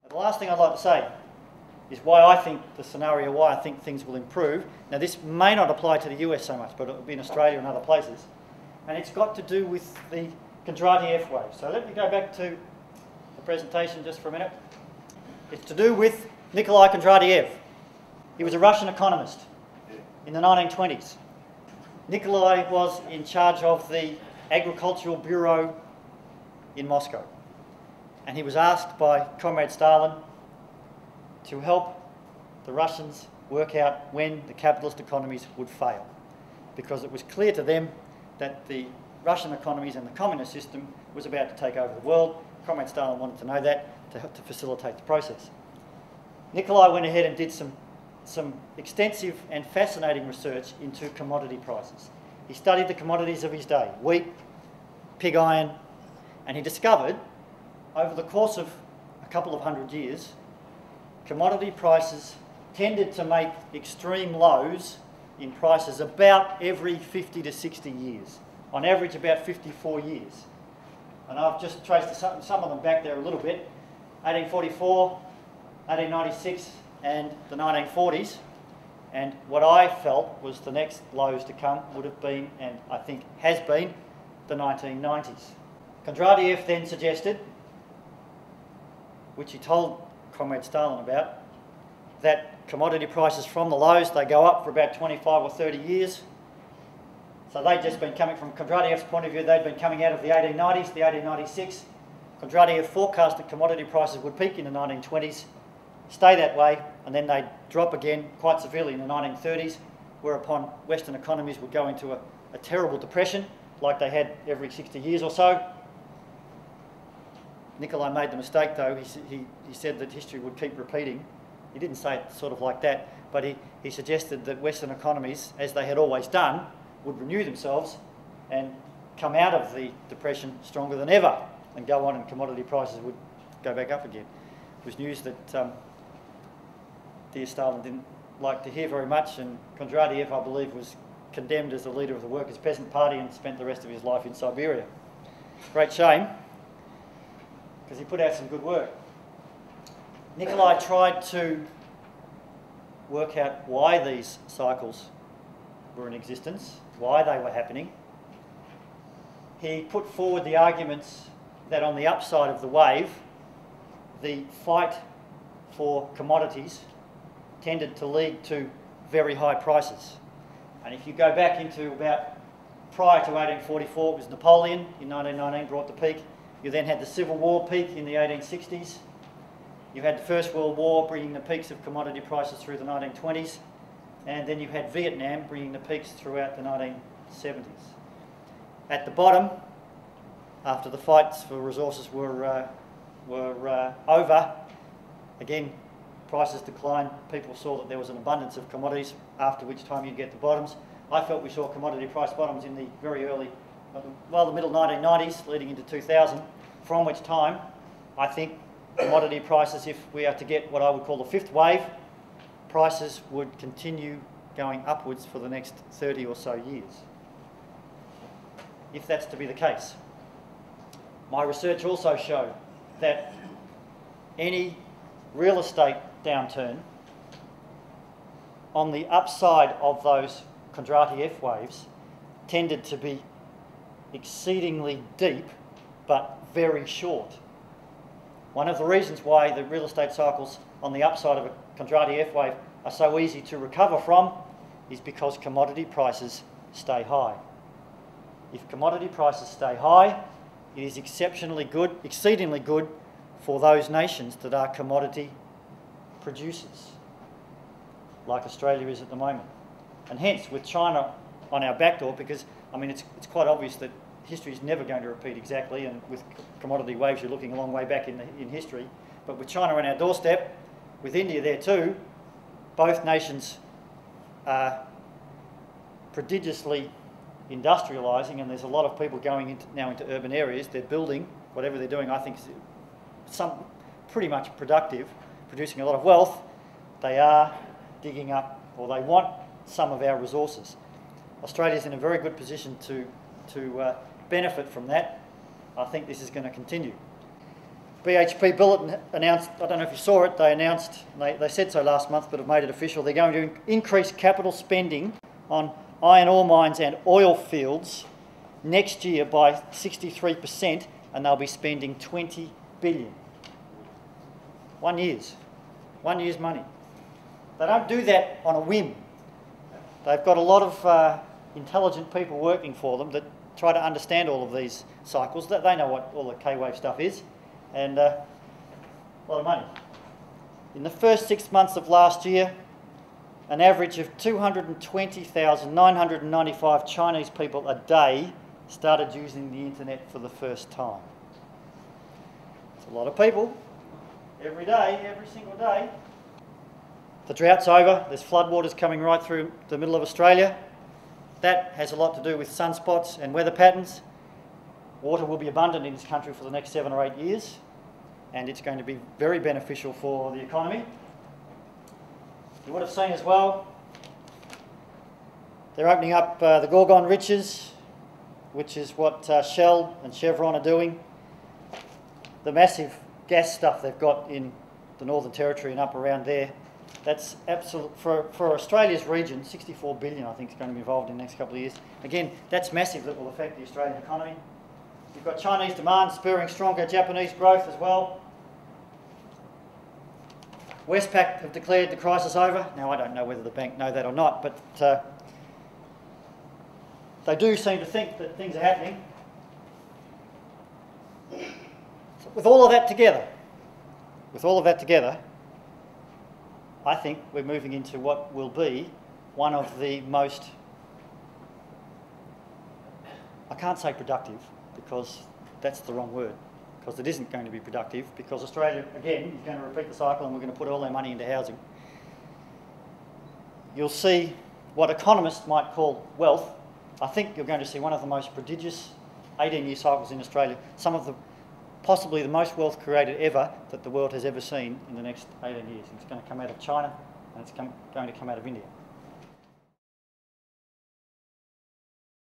The last thing I'd like to say is why I think why I think things will improve. Now, this may not apply to the US so much, but it will be in Australia and other places. And it's got to do with the Kondratief Wave. So let me go back to the presentation just for a minute. It's to do with Nikolai Kondratief. He was a Russian economist in the 1920s. Nikolai was in charge of the Agricultural Bureau in Moscow. And he was asked by Comrade Stalin to help the Russians work out when the capitalist economies would fail, because it was clear to them that the Russian economies and the communist system was about to take over the world. Comrade Stalin wanted to know that to facilitate the process. Nikolai went ahead and did some extensive and fascinating research into commodity prices. He studied the commodities of his day, wheat, pig iron, and he discovered over the course of a couple of hundred years, commodity prices tended to make extreme lows in prices about every 50 to 60 years. On average, about 54 years. And I've just traced some of them back there a little bit. 1844, 1896, and the 1940s. And what I felt was the next lows to come would have been, and I think has been, the 1990s. Kondratief then suggested, which he told Comrade Stalin about, that commodity prices from the lows, they go up for about 25 or 30 years. So they'd just been coming, from Kondratief's point of view, they'd been coming out of the 1890s, the 1896. Kondratief forecast that commodity prices would peak in the 1920s, stay that way, and then they'd drop again quite severely in the 1930s, whereupon Western economies would go into a terrible depression, like they had every 60 years or so. Nikolai made the mistake, though. He said that history would keep repeating. He didn't say it sort of like that, but he suggested that Western economies, as they had always done, would renew themselves and come out of the depression stronger than ever and go on, and commodity prices would go back up again. It was news that dear Stalin didn't like to hear very much, and Kondratief, I believe, was condemned as the leader of the Workers' Peasant Party and spent the rest of his life in Siberia. Great shame, because he put out some good work. Nikolai tried to work out why these cycles were in existence, why they were happening. He put forward the arguments that on the upside of the wave, the fight for commodities tended to lead to very high prices. And if you go back into about prior to 1844, it was Napoleon in 1919 brought the peak. You then had the Civil War peak in the 1860s. You had the First World War bringing the peaks of commodity prices through the 1920s. And then you had Vietnam bringing the peaks throughout the 1970s. At the bottom, after the fights for resources were over, again, prices declined. People saw that there was an abundance of commodities, after which time you'd get the bottoms. I felt we saw commodity price bottoms in the very early, well, the middle 1990s, leading into 2000, from which time I think commodity prices, if we are to get what I would call the fifth wave, prices would continue going upwards for the next 30 or so years, if that's to be the case. My research also showed that any real estate downturn on the upside of those Kondratief waves tended to be exceedingly deep but very short. One of the reasons why the real estate cycles on the upside of a Kondratief wave are so easy to recover from is because commodity prices stay high. If commodity prices stay high, it is exceptionally good, exceedingly good for those nations that are commodity producers, like Australia is at the moment. And hence, with China on our back door, because, I mean, it's quite obvious that history is never going to repeat exactly, and with commodity waves you're looking a long way back in history, but with China on our doorstep, with India there too, both nations are prodigiously industrialising, and there's a lot of people going now into urban areas. They're building, whatever they're doing, I think is pretty much productive, producing a lot of wealth. They are digging up, or they want some of our resources. Australia's in a very good position to benefit from that. I think this is going to continue. BHP Bulletin announced, I don't know if you saw it, they announced, they said so last month but have made it official, they're going to increase capital spending on iron ore mines and oil fields next year by 63%, and they'll be spending $20 billion. 1 year's money. They don't do that on a whim. They've got a lot of intelligent people working for them that try to understand all of these cycles. They know what all the K-Wave stuff is, and a lot of money. In the first 6 months of last year, an average of 220,995 Chinese people a day started using the internet for the first time. It's a lot of people, every day, every single day. The drought's over, there's floodwaters coming right through the middle of Australia. That has a lot to do with sunspots and weather patterns. Water will be abundant in this country for the next 7 or 8 years, and it's going to be very beneficial for the economy. You would have seen as well, they're opening up the Gorgon Riches, which is what Shell and Chevron are doing. The massive gas stuff they've got in the Northern Territory and up around there, that's absolute, for Australia's region, 64 billion I think is going to be involved in the next couple of years. Again, that's massive, that will affect the Australian economy. You've got Chinese demand spurring stronger Japanese growth as well. Westpac have declared the crisis over. Now, I don't know whether the bank know that or not, but they do seem to think that things are happening. So with all of that together, I think we're moving into what will be one of the most, I can't say productive because that's the wrong word, because it isn't going to be productive, because Australia, again, is going to repeat the cycle and we're going to put all our money into housing. You'll see what economists might call wealth. I think you're going to see one of the most prodigious 18-year cycles in Australia, possibly the most wealth created ever that the world has ever seen in the next 18 years. It's going to come out of China and it's going to come out of India.